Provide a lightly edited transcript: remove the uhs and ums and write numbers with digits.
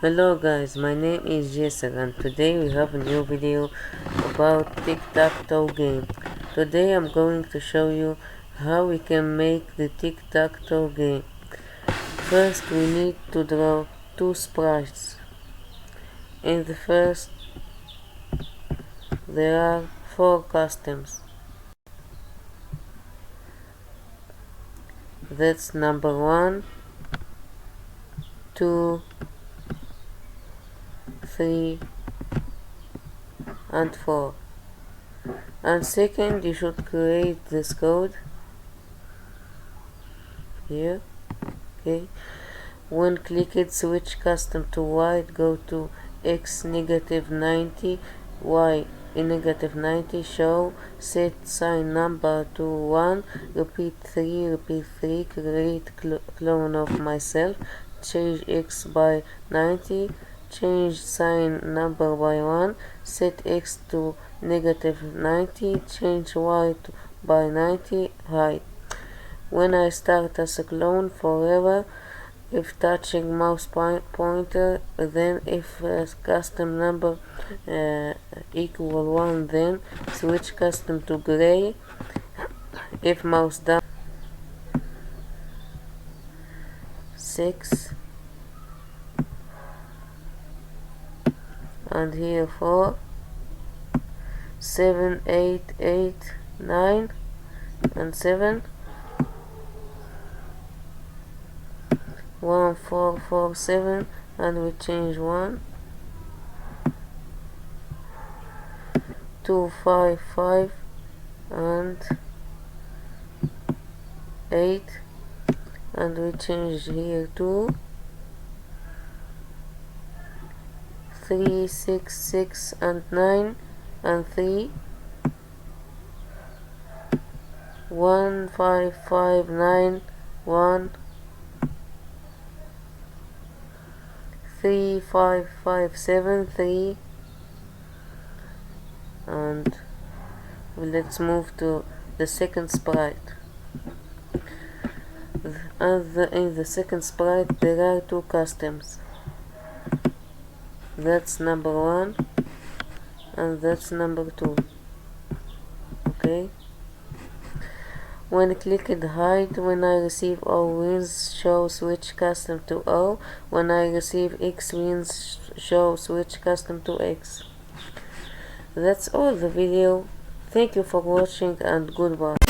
Hello guys, my name is Jasser and today we have a new video about tic-tac-toe game. Today I'm going to show you how we can make the tic-tac-toe game. First we need to draw two sprites. In the first there are 4 customs. That's number 1, 2, 3 and 4. And second, you should create this code here. Okay, when clicked, switch custom to white, go to x -90, y negative 90, show, set sign number to 1, repeat 3, create clone of myself, change x by 90, change sign number by 1, set x to -90, change y by 90, hide. When I start as a clone forever, if touching mouse pointer, then if custom number equal 1, then switch custom to gray. If mouse down 6 and here 4, 7, 8, 9 and 7, 1, 4, 4, 7, and we change 1, 2, 5, 5 and 8, and we change here 2, 3, 6, 6 and 9 and 3, 1, 5, 5, 9, 1, 3, 5, 5, 7, 3, and let's move to the second sprite. In the second sprite there are 2 customs. That's number 1 and that's number 2. Okay, when clicked hide, when I receive O wins, show switch custom to O. When I receive X wins, show switch custom to X. That's all the video. Thank you for watching and goodbye.